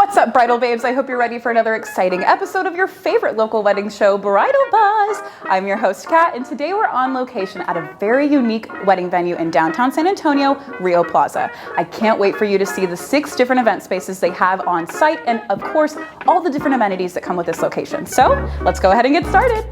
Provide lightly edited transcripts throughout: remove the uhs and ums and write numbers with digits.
What's up, bridal babes? I hope you're ready for another exciting episode of your favorite local wedding show, Bridal Buzz. I'm your host, Kat, and today we're on location at a very unique wedding venue in downtown San Antonio, Rio Plaza. I can't wait for you to see the 6 different event spaces they have on site and, of course, all the different amenities that come with this location. So let's go ahead and get started.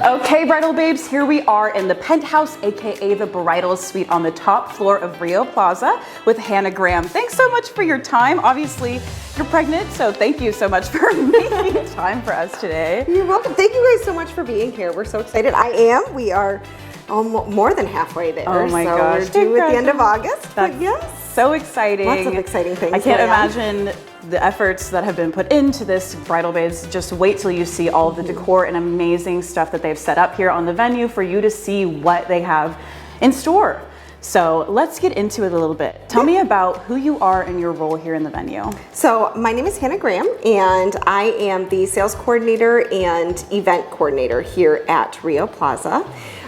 Okay, bridal babes, here we are in the Penthouse, aka the Bridal Suite on the top floor of Rio Plaza with Hannah Graham. Thanks so much for your time. Obviously, you're pregnant, so thank you so much for making time for us today. You're welcome. Thank you guys so much for being here. We're so excited. I am. We are almost more than halfway there. Oh my gosh. We're due at the end of August. That's yes. So exciting. Lots of exciting things. I can't imagine the efforts that have been put into this, bridal babes. Just wait till you see all of the decor and amazing stuff that they've set up here on the venue for you to see what they have in store. So let's get into it a little bit. Tell me about who you are and your role here in the venue. So my name is Hannah Graham, and I am the sales coordinator and event coordinator here at Rio Plaza.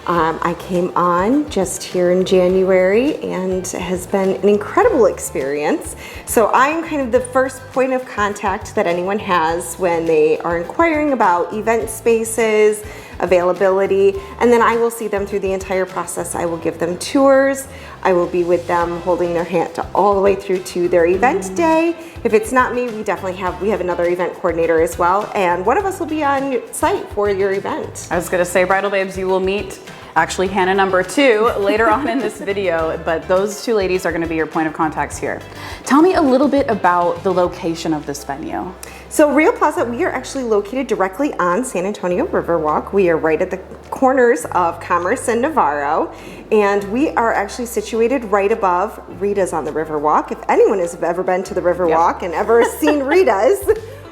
I came on just here in January and has been an incredible experience. So I'm kind of the first point of contact that anyone has when they are inquiring about event spaces, availability, and then I will see them through the entire process. I will give them tours. I will be with them holding their hand all the way through to their event day. If it's not me, we have another event coordinator as well, and one of us will be on site for your event. I was gonna say, bridal babes, you will meet actually Hannah number 2 later on in this video, but those 2 ladies are gonna be your point of contacts here. Tell me a little bit about the location of this venue. So Rio Plaza, we are actually located directly on San Antonio Riverwalk. We are right at the corners of Commerce and Navarro, and we are actually situated right above Rita's on the Riverwalk. If anyone has ever been to the Riverwalk and ever seen Rita's,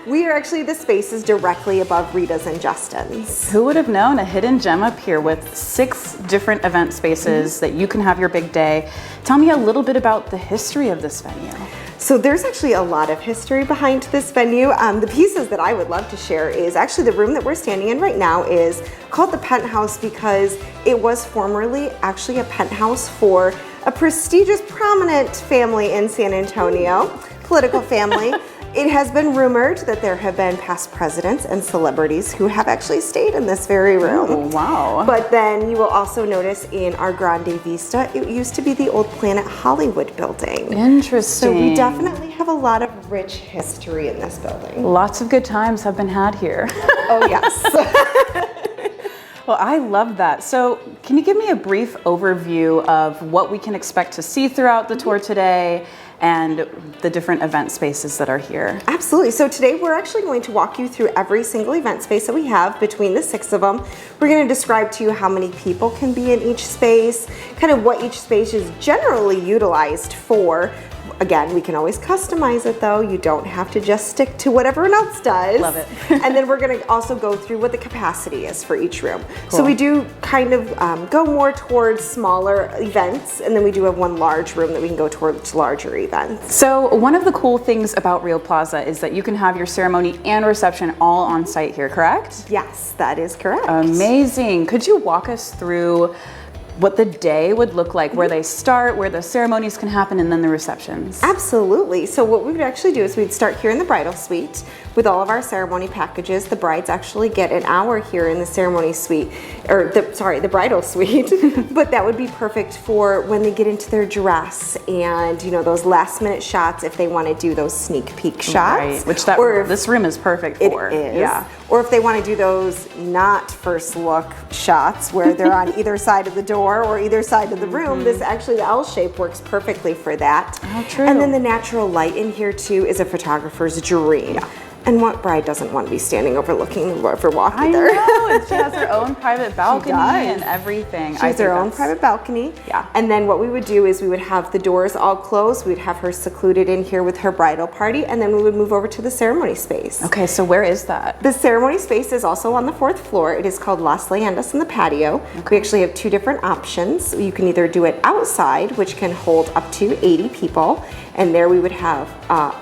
we are actually the spaces directly above Rita's and Justin's. Who would have known, a hidden gem up here with 6 different event spaces that you can have your big day. Tell me a little bit about the history of this venue. So there's actually a lot of history behind this venue. The pieces that I would love to share is actually the room that we're standing in right now is called the Penthouse because it was formerly actually a penthouse for a prestigious, prominent family in San Antonio, political family. It has been rumored that there have been past presidents and celebrities who have actually stayed in this very room. Oh, wow. But then you will also notice in our Grande Vista, it used to be the old Planet Hollywood building. Interesting. So we definitely have a lot of rich history in this building. Lots of good times have been had here. Oh, yes. Well, I love that. So can you give me a brief overview of what we can expect to see throughout the tour today and the different event spaces that are here? Absolutely. So today we're actually going to walk you through every single event space that we have between the 6 of them. We're going to describe to you how many people can be in each space, kind of what each space is generally utilized for. Again, we can always customize it though. You don't have to just stick to what everyone else does. Love it. And then we're going to also go through what the capacity is for each room. Cool. So we do kind of go more towards smaller events, and then we do have one large room that we can go towards larger events. So one of the cool things about Rio Plaza is that you can have your ceremony and reception all on site here, correct? Yes, that is correct. Amazing. Could you walk us through what the day would look like, where they start, where the ceremonies can happen, and then the receptions? Absolutely. So what we would actually do is we'd start here in the bridal suite with all of our ceremony packages. The brides actually get an hour here in the ceremony suite, or the bridal suite, but that would be perfect for when they get into their dress and, you know, those last minute shots if they want to do those sneak peek shots. Right, which this room is perfect for. It is. Yeah. Or if they want to do those not first look shots where they're on either side of the door or either side of the room, this actually, the L shape works perfectly for that. Oh, true. And then the natural light in here too is a photographer's dream. Yeah. And what bride doesn't want to be standing overlooking the Riverwalk either? I know, and she has her own private balcony and everything. She has her own private balcony. Yeah. And then what we would do is we would have the doors all closed. We'd have her secluded in here with her bridal party, and then we would move over to the ceremony space. Okay, so where is that? The ceremony space is also on the 4th floor. It is called Las Leyendas in the patio. Okay. We actually have 2 different options. You can either do it outside, which can hold up to 80 people, And there we would have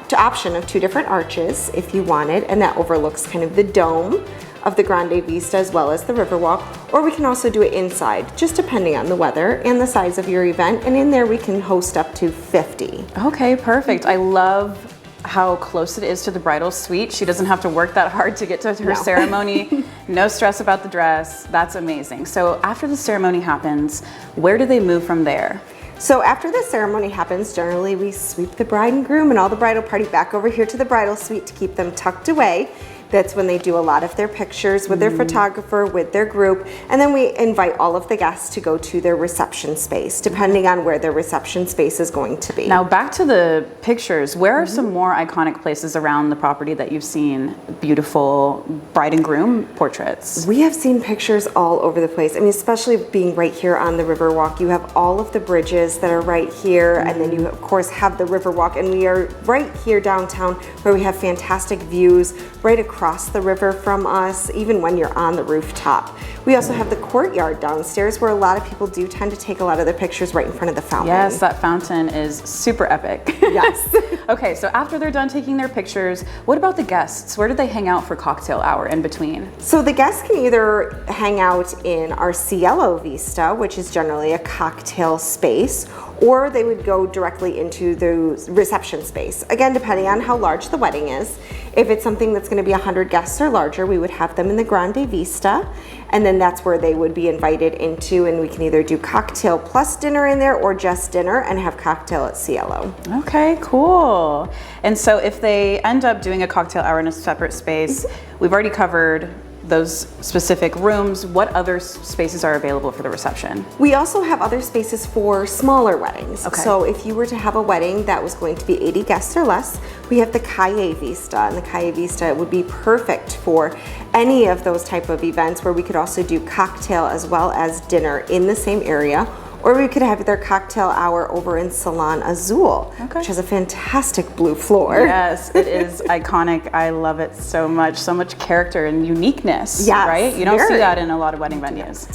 the option of 2 different arches if you wanted, and that overlooks kind of the dome of the Grande Vista as well as the Riverwalk, or we can also do it inside, just depending on the weather and the size of your event. And in there we can host up to 50. Okay, perfect. I love how close it is to the bridal suite. She doesn't have to work that hard to get to her ceremony. No stress about the dress. That's amazing. So after the ceremony happens, where do they move from there? So after the ceremony happens, generally we sweep the bride and groom and all the bridal party back over here to the bridal suite to keep them tucked away. That's when they do a lot of their pictures with their photographer, with their group, and then we invite all of the guests to go to their reception space, depending on where their reception space is going to be. Now back to the pictures, where are some more iconic places around the property that you've seen beautiful bride and groom portraits? We have seen pictures all over the place. I mean, especially being right here on the Riverwalk, you have all of the bridges that are right here, and then you of course have the Riverwalk, and we are right here downtown where we have fantastic views right across the river from us, even when you're on the rooftop. We also have the courtyard downstairs where a lot of people do tend to take a lot of their pictures right in front of the fountain. Yes, that fountain is super epic. Yes. Okay, so after they're done taking their pictures, what about the guests? Where do they hang out for cocktail hour in between? So the guests can either hang out in our Cielo Vista, which is generally a cocktail space, or they would go directly into the reception space. Again, depending on how large the wedding is. If it's something that's gonna be 100 guests or larger, we would have them in the Grande Vista, and then that's where they would be invited into, and we can either do cocktail plus dinner in there or just dinner and have cocktail at Cielo. Okay, cool. And so if they end up doing a cocktail hour in a separate space, we've already covered those specific rooms. What other spaces are available for the reception? We also have other spaces for smaller weddings. Okay. So if you were to have a wedding that was going to be 80 guests or less, we have the Calle Vista, and the Calle Vista would be perfect for any of those type of events where we could also do cocktail as well as dinner in the same area. Or we could have their cocktail hour over in Salon Azul, which has a fantastic blue floor. Yes, it is iconic. I love it so much character and uniqueness, Yes, right? You don't see very. that in a lot of wedding venues.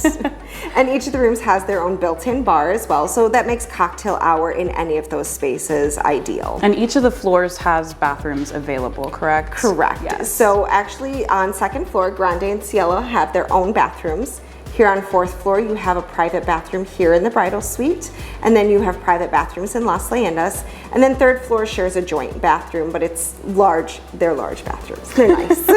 And each of the rooms has their own built-in bar as well, so that makes cocktail hour in any of those spaces ideal. And each of the floors has bathrooms available, correct? Correct. Yes. So actually on second floor, Grande and Cielo have their own bathrooms. Here on fourth floor, you have a private bathroom here in the bridal suite, and then you have private bathrooms in Las Leyendas. And then third floor shares a joint bathroom, but it's large. They're large bathrooms. They're nice.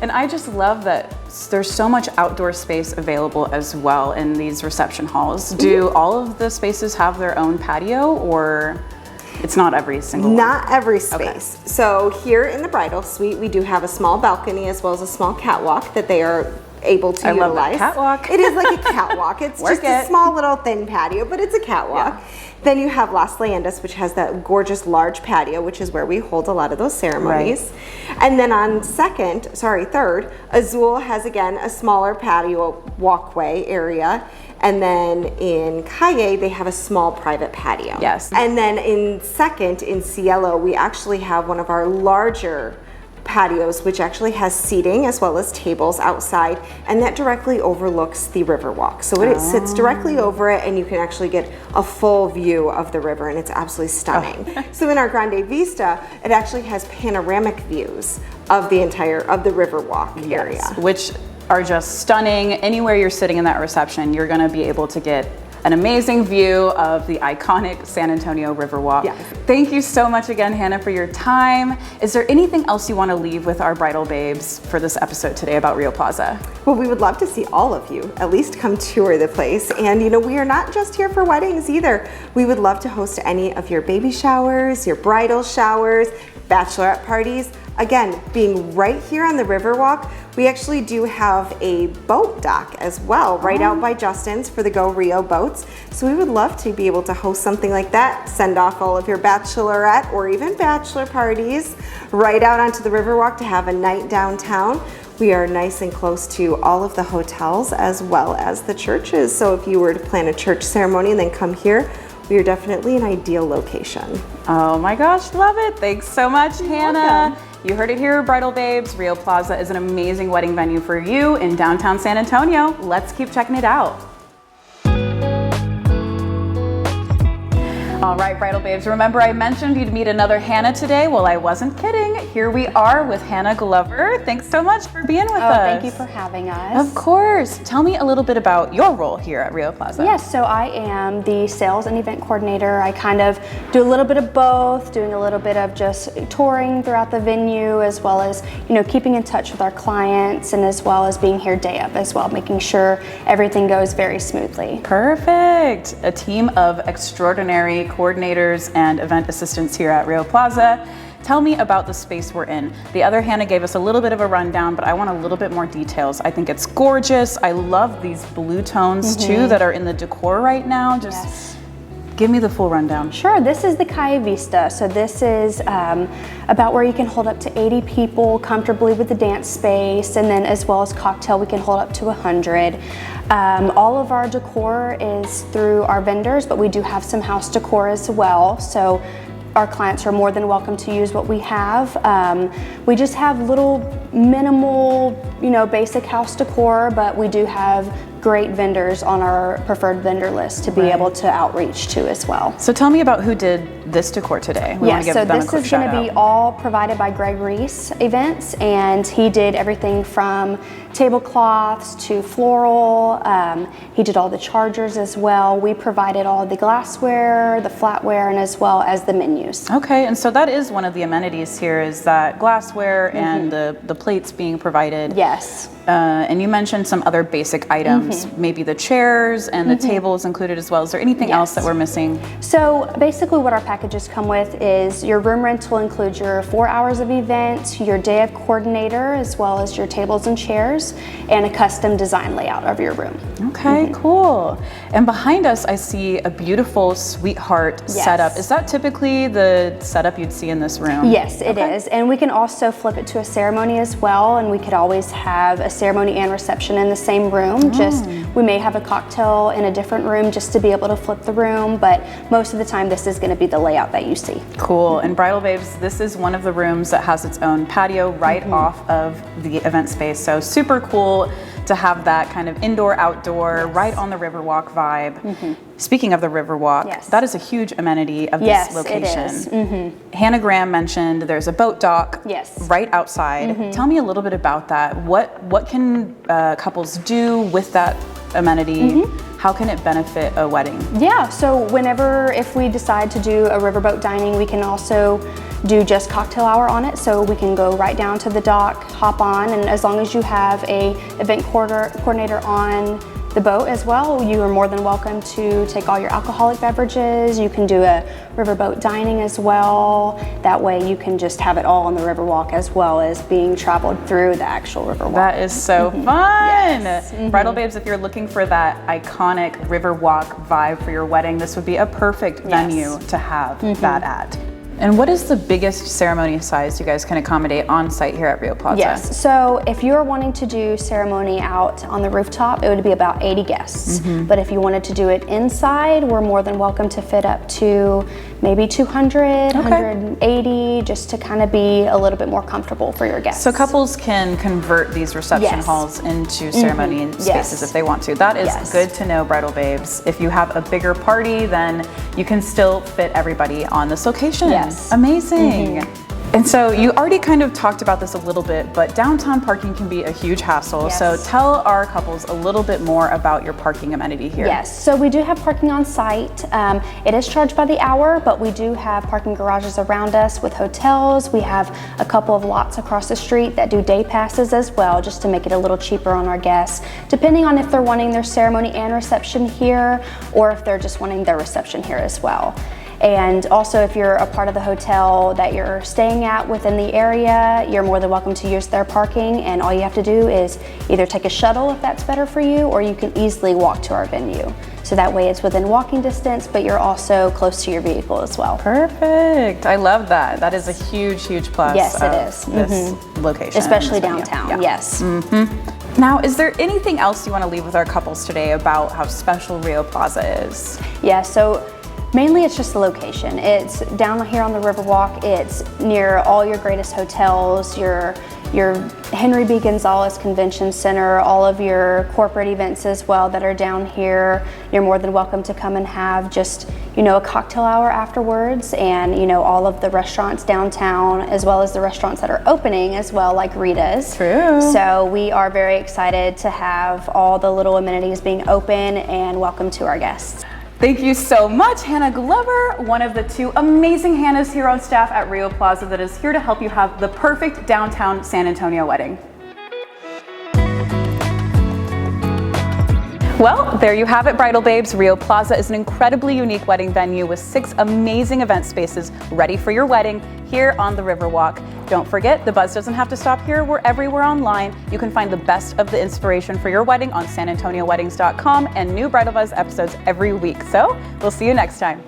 And I just love that there's so much outdoor space available as well in these reception halls. Do all of the spaces have their own patio, or it's not every single one? Not every space. So here in the bridal suite, we do have a small balcony as well as a small catwalk that they are able to utilize. Love that catwalk. It is like a catwalk. It's just a it. small little thin patio, but it's a catwalk. Yeah. Then you have Las Leyendas, which has that gorgeous large patio, which is where we hold a lot of those ceremonies. And then on third, Azul has again a smaller patio walkway area. And then in Calle, they have a small private patio. Yes. And then in second, in Cielo, we actually have one of our larger patios, which actually has seating as well as tables outside, and that directly overlooks the Riverwalk. So it sits directly over it, and you can actually get a full view of the river, and it's absolutely stunning. So in our Grande Vista, it actually has panoramic views of the Riverwalk area. Which are just stunning. Anywhere you're sitting in that reception, you're gonna be able to get an amazing view of the iconic San Antonio Riverwalk. Yes. Thank you so much again, Hannah, for your time. Is there anything else you want to leave with our bridal babes for this episode today about Rio Plaza? Well, we would love to see all of you at least come tour the place. And you know, we are not just here for weddings either. We would love to host any of your baby showers, your bridal showers, bachelorette parties. Again, being right here on the Riverwalk, we actually do have a boat dock as well, right out by Justin's for the Go Rio boats. So we would love to be able to host something like that, send off all of your bachelorette or even bachelor parties right out onto the Riverwalk to have a night downtown. We are nice and close to all of the hotels as well as the churches. So if you were to plan a church ceremony and then come here, we are definitely an ideal location. Oh my gosh, love it. Thanks so much, Hannah. welcome. You heard it here, Bridal Babes. Rio Plaza is an amazing wedding venue for you in downtown San Antonio. Let's keep checking it out. All right, Bridal Babes, remember I mentioned you'd meet another Hannah today? Well, I wasn't kidding. Here we are with Hannah Glover. Thanks so much for being with us. Thank you for having us. Of course. Tell me a little bit about your role here at Rio Plaza. Yes, so I am the sales and event coordinator. I kind of do a little bit of both, doing a little bit of just touring throughout the venue, as well as, keeping in touch with our clients, and as well as being here day of as well, making sure everything goes very smoothly. Perfect. A team of extraordinary coordinators and event assistants here at Rio Plaza. Tell me about the space we're in. The other Hannah gave us a little bit of a rundown, but I want a little bit more details. I think it's gorgeous. I love these blue tones too that are in the decor right now. Just give me the full rundown. Sure, this is the Calle Vista. So this is about where you can hold up to 80 people comfortably with the dance space, and then as well as cocktail, we can hold up to 100. All of our decor is through our vendors, but we do have some house decor as well. So our clients are more than welcome to use what we have. We just have little minimal, basic house decor, but we do have great vendors on our preferred vendor list to be able to outreach to as well. So tell me about who did this decor today. Yes, so this is going to be all provided by Greg Reese Events, and he did everything from tablecloths to floral. He did all the chargers as well. We provided all the glassware, the flatware, and as well as the menus. Okay, and so that is one of the amenities here, is that glassware and the plates being provided. Yes. And you mentioned some other basic items, maybe the chairs and the tables included as well. Is there anything else that we're missing? So basically what our packages come with is your room rental includes your 4 hours of event, your day of coordinator, as well as your tables and chairs, and a custom design layout of your room. Okay, cool. And behind us, I see a beautiful sweetheart setup. Is that typically the setup you'd see in this room? Yes, it is. And we can also flip it to a ceremony as well, and we could always have a ceremony and reception in the same room. Just we may have a cocktail in a different room just to be able to flip the room, but most of the time this is going to be the layout that you see. Cool. And Bridal Babes, this is one of the rooms that has its own patio right off of the event space. So super cool to have that kind of indoor-outdoor right on the Riverwalk vibe. Speaking of the Riverwalk, that is a huge amenity of this location. It is. Hannah Graham mentioned there's a boat dock right outside. Tell me a little bit about that. What can couples do with that amenity? How can it benefit a wedding? Yeah, so if we decide to do a riverboat dining, we can also do just cocktail hour on it. So we can go right down to the dock, hop on, and as long as you have a event coordinator on the boat as well, you are more than welcome to take all your alcoholic beverages. You can do a riverboat dining as well. That way you can just have it all on the Riverwalk as well as being traveled through the actual Riverwalk. That is so fun. Bridal Babes, if you're looking for that iconic Riverwalk vibe for your wedding, this would be a perfect venue to have that at. And what is the biggest ceremony size you guys can accommodate on site here at Rio Plaza? Yes, so if you're wanting to do ceremony out on the rooftop, it would be about 80 guests. But if you wanted to do it inside, we're more than welcome to fit up to maybe 200, 180, just to kind of be a little bit more comfortable for your guests. So couples can convert these reception halls into ceremony spaces if they want to. That is good to know, Bridal Babes. If you have a bigger party, then you can still fit everybody on this location. Amazing. And so you already kind of talked about this a little bit, but downtown parking can be a huge hassle. So tell our couples a little bit more about your parking amenity here. Yes, so we do have parking on site. It is charged by the hour, but we do have parking garages around us with hotels. We have a couple of lots across the street that do day passes as well, just to make it a little cheaper on our guests, depending on if they're wanting their ceremony and reception here, or if they're just wanting their reception here as well. And also, if you're a part of the hotel that you're staying at within the area, you're more than welcome to use their parking, and all you have to do is either take a shuttle if that's better for you, or you can easily walk to our venue. So that way it's within walking distance, but you're also close to your vehicle as well. Perfect. I love that. That is a huge, huge plus. Yes, it is. This location. Especially downtown, yes. Now, is there anything else you want to leave with our couples today about how special Rio Plaza is? Yeah, so Mainly it's just the location. It's down here on the Riverwalk. It's near all your greatest hotels, your Henry B. Gonzalez Convention Center, all of your corporate events as well that are down here. You're more than welcome to come and have just, a cocktail hour afterwards, and all of the restaurants downtown, as well as the restaurants that are opening as well, like Rita's. True. So we are very excited to have all the little amenities being open and welcome to our guests. Thank you so much, Hannah Glover, one of the two amazing Hannahs here on staff at Rio Plaza that is here to help you have the perfect downtown San Antonio wedding. Well, there you have it, Bridal Babes. Rio Plaza is an incredibly unique wedding venue with 6 amazing event spaces ready for your wedding here on the Riverwalk. Don't forget, the buzz doesn't have to stop here. We're everywhere online. You can find the best of the inspiration for your wedding on sanantonioweddings.com and new Bridal Buzz episodes every week. So we'll see you next time.